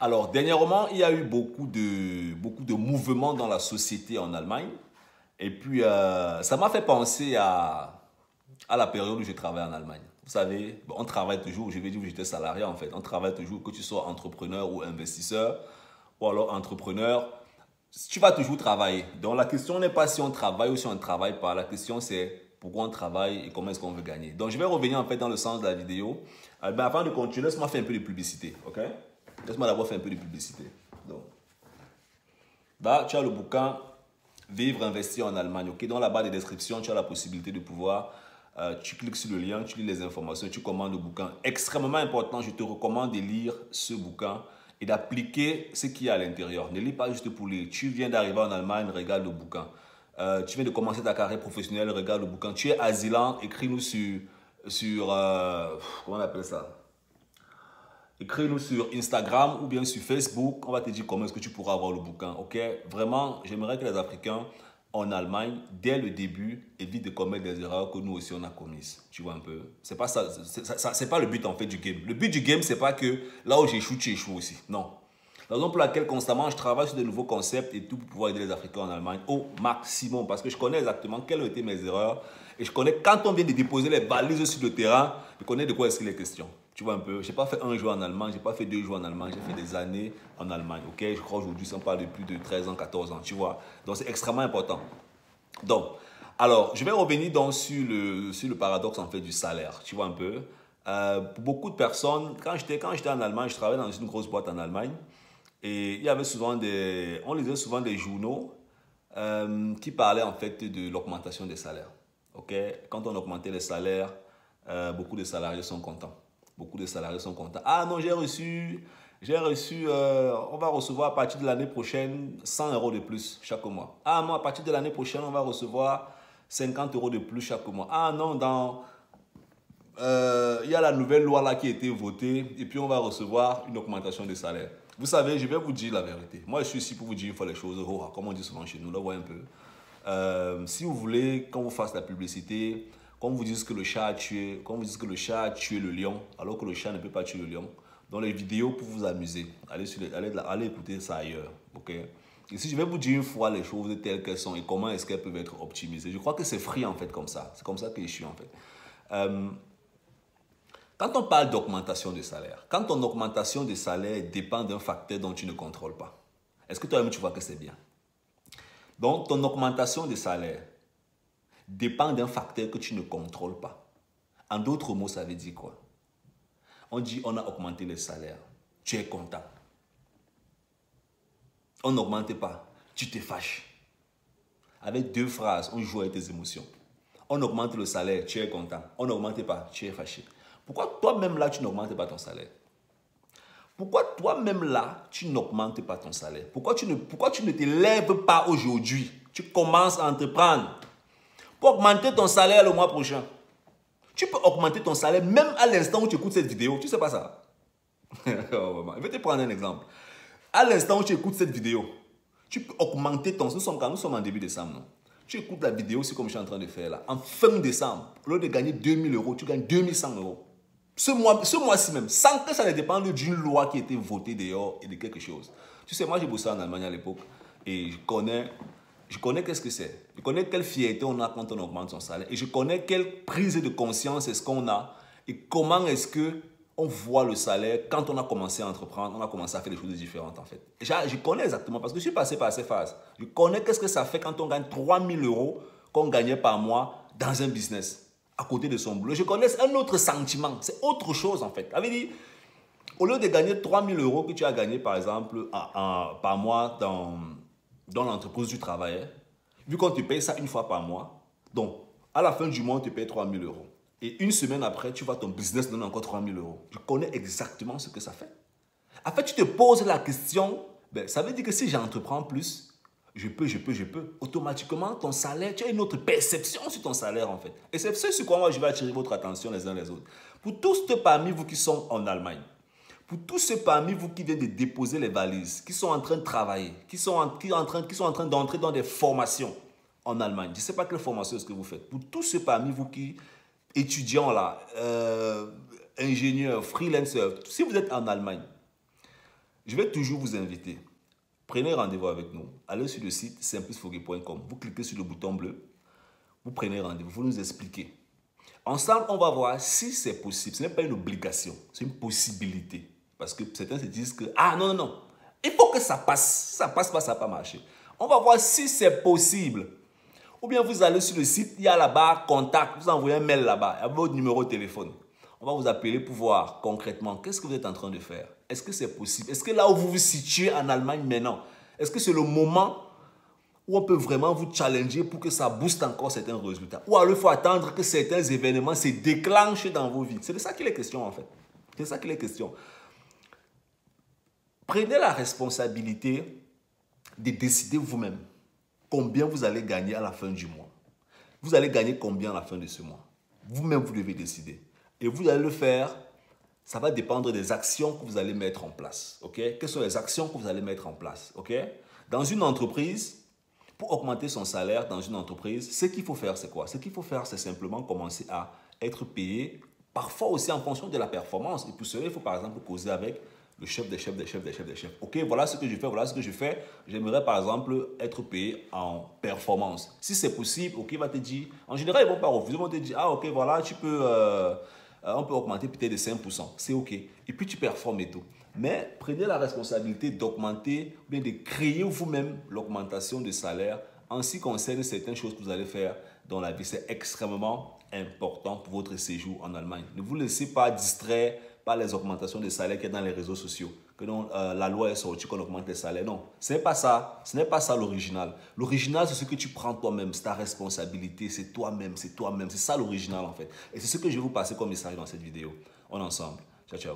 Alors, dernièrement, il y a eu beaucoup de mouvements dans la société en Allemagne. Et puis, ça m'a fait penser à la période où je travaillais en Allemagne. Vous savez, bon, on travaille toujours, je vais dire que j'étais salarié en fait. On travaille toujours, que tu sois entrepreneur ou investisseur, ou alors entrepreneur, tu vas toujours travailler. Donc, la question n'est pas si on travaille ou si on ne travaille pas. La question, c'est pourquoi on travaille et comment est-ce qu'on veut gagner. Donc, je vais revenir en fait dans le sens de la vidéo. Ben, avant de continuer, laisse-moi faire un peu de publicité, ok? Laisse-moi d'abord faire un peu de publicité. Donc, là, tu as le bouquin Vivre, investir en Allemagne. Ok, dans la barre de description, tu as la possibilité de pouvoir, tu cliques sur le lien, tu lis les informations, tu commandes le bouquin. Extrêmement important, je te recommande de lire ce bouquin et d'appliquer ce qu'il y a à l'intérieur. Ne lis pas juste pour lire. Tu viens d'arriver en Allemagne, regarde le bouquin. Tu viens de commencer ta carrière professionnelle, regarde le bouquin. Tu es asylant, écris-nous comment on appelle ça? Écris-nous sur Instagram ou bien sur Facebook. On va te dire comment est-ce que tu pourras avoir le bouquin. Ok? Vraiment, j'aimerais que les Africains en Allemagne, dès le début, évitent de commettre des erreurs que nous aussi on a commises. Tu vois un peu? C'est pas ça, c'est pas le but en fait du game. Le but du game, c'est pas que là où j'échoue, tu échoues aussi. Non. La raison pour laquelle constamment je travaille sur de nouveaux concepts et tout pour pouvoir aider les Africains en Allemagne au maximum. Parce que je connais exactement quelles ont été mes erreurs. Et je connais quand on vient de déposer les valises sur le terrain, je connais de quoi est-ce qu'il est question. Tu vois un peu, je n'ai pas fait un jour en Allemagne, je n'ai pas fait 2 jours en Allemagne, j'ai fait des années en Allemagne. Ok, je crois aujourd'hui, ça me parle de plus de 13 ans, 14 ans, tu vois. Donc c'est extrêmement important. Donc, alors, je vais revenir donc sur le paradoxe en fait du salaire, tu vois un peu. Pour beaucoup de personnes, quand j'étais en Allemagne, je travaillais dans une grosse boîte en Allemagne. Et il y avait souvent on lisait souvent des journaux qui parlaient en fait de l'augmentation des salaires. Ok, quand on augmentait les salaires, beaucoup de salariés sont contents. Beaucoup de salariés sont contents. Ah non, on va recevoir à partir de l'année prochaine 100 euros de plus chaque mois. Ah non, à partir de l'année prochaine, on va recevoir 50 euros de plus chaque mois. Ah non, il y a la nouvelle loi là qui a été votée et puis on va recevoir une augmentation de salaire. Vous savez, je vais vous dire la vérité. Moi, je suis ici pour vous dire une fois les choses, oh, comme on dit souvent chez nous, là, voyez un peu. Si vous voulez qu'on vous fasse la publicité, qu'on vous dise que le chat a tué, qu'on vous dise que le chat a tué le lion, alors que le chat ne peut pas tuer le lion, dans les vidéos pour vous amuser, allez écouter ça ailleurs, ok? Et si je vais vous dire une fois les choses telles qu'elles sont et comment est-ce qu'elles peuvent être optimisées, je crois que c'est free en fait comme ça. C'est comme ça que je suis en fait. Quand on parle d'augmentation de salaire, quand ton augmentation de salaire dépend d'un facteur dont tu ne contrôles pas, est-ce que toi-même tu vois que c'est bien? Donc, ton augmentation de salaire dépend d'un facteur que tu ne contrôles pas. En d'autres mots, ça veut dire quoi? On dit on a augmenté le salaire, tu es content. On n'augmente pas, tu te fâches. Avec 2 phrases, on joue avec tes émotions. On augmente le salaire, tu es content. On n'augmente pas, tu es fâché. Pourquoi toi-même là, tu n'augmentes pas ton salaire? Pourquoi toi-même là, tu n'augmentes pas ton salaire? Pourquoi tu ne te lèves pas aujourd'hui? Tu commences à entreprendre pour augmenter ton salaire le mois prochain. Tu peux augmenter ton salaire même à l'instant où tu écoutes cette vidéo. Tu ne sais pas ça? Je vais te prendre un exemple. À l'instant où tu écoutes cette vidéo, tu peux augmenter ton... Nous sommes en début décembre, non? Tu écoutes la vidéo, c'est comme je suis en train de faire là. En fin décembre, au lieu de gagner 2000 euros, tu gagnes 2100 euros. Ce mois-ci même, sans que ça ne dépende d'une loi qui a été votée dehors et de quelque chose. Tu sais, moi j'ai bossé en Allemagne à l'époque et je connais qu'est-ce que c'est. Je connais quelle fierté on a quand on augmente son salaire et je connais quelle prise de conscience est-ce qu'on a et comment est-ce qu'on voit le salaire quand on a commencé à entreprendre, on a commencé à faire des choses différentes en fait. Et je connais exactement parce que je suis passé par ces phases. Je connais qu'est-ce que ça fait quand on gagne 3000 euros qu'on gagnait par mois dans un business. À côté de son boulot. Je connais un autre sentiment. C'est autre chose en fait. Ça veut dire, au lieu de gagner 3000 euros que tu as gagné par exemple par mois dans l'entreprise où tu travaillais, vu qu'on te paye ça une fois par mois, donc à la fin du mois on te paye 3000 euros. Et une semaine après, tu vois ton business donne encore 3000 euros. Je connais exactement ce que ça fait. En fait, tu te poses la question, ben, ça veut dire que si j'entreprends plus, je peux. Automatiquement, ton salaire, tu as une autre perception sur ton salaire en fait. Et c'est ce sur quoi moi je vais attirer votre attention les uns les autres. Pour tous ceux parmi vous qui sont en Allemagne, pour tous ceux parmi vous qui viennent de déposer les valises, qui sont en train de travailler, qui sont en train d'entrer dans des formations en Allemagne, je ne sais pas quelle formation est-ce que vous faites. Pour tous ceux parmi vous qui, étudiants là, ingénieurs, freelancers, si vous êtes en Allemagne, Je vais toujours vous inviter. Prenez rendez-vous avec nous. Allez sur le site simplicefogé.com. Vous cliquez sur le bouton bleu. Vous prenez rendez-vous. Vous nous expliquez. Ensemble, on va voir si c'est possible. Ce n'est pas une obligation. C'est une possibilité. Parce que certains se disent que, ah non, non, non. Il faut que ça passe. Si ça passe pas, ça va pas marcher. On va voir si c'est possible. Ou bien vous allez sur le site, il y a là-bas contact. Vous envoyez un mail là-bas. Il y a votre numéro de téléphone. On va vous appeler pour voir concrètement qu'est-ce que vous êtes en train de faire. Est-ce que c'est possible? Est-ce que là où vous vous situez en Allemagne maintenant, est-ce que c'est le moment où on peut vraiment vous challenger pour que ça booste encore certains résultats? Ou alors il faut attendre que certains événements se déclenchent dans vos vies? C'est de ça qu'il est question en fait. C'est de ça qu'il est question. Prenez la responsabilité de décider vous-même combien vous allez gagner à la fin du mois. Vous allez gagner combien à la fin de ce mois? Vous-même, vous devez décider. Et vous allez le faire, ça va dépendre des actions que vous allez mettre en place. Okay? Quelles sont les actions que vous allez mettre en place? Okay? Dans une entreprise, pour augmenter son salaire dans une entreprise, ce qu'il faut faire, c'est quoi? Ce qu'il faut faire, c'est simplement commencer à être payé, parfois aussi en fonction de la performance. Et pour cela, il faut par exemple causer avec le chef des chefs, des chefs, des chefs, des chefs. Ok, voilà ce que je fais, voilà ce que je fais. J'aimerais par exemple être payé en performance. Si c'est possible, ok, il va te dire, en général, ils ne vont pas refuser, ils vont te dire, ah ok, voilà, tu peux, on peut augmenter peut-être de 5%. C'est ok. Et puis tu performes et tout. Mais prenez la responsabilité d'augmenter, ou bien de créer vous-même l'augmentation de salaire en ce qui concerne certaines choses que vous allez faire dans la vie. C'est extrêmement important pour votre séjour en Allemagne. Ne vous laissez pas distraire par les augmentations de salaire qu'il y a dans les réseaux sociaux. Que non, la loi est sortie qu'on augmente les salaires. Non, ce n'est pas ça. Ce n'est pas ça l'original. L'original, c'est ce que tu prends toi-même. C'est ta responsabilité. C'est toi-même. C'est toi-même. C'est ça l'original en fait. Et c'est ce que je vais vous passer comme message dans cette vidéo. On est ensemble. Ciao, ciao.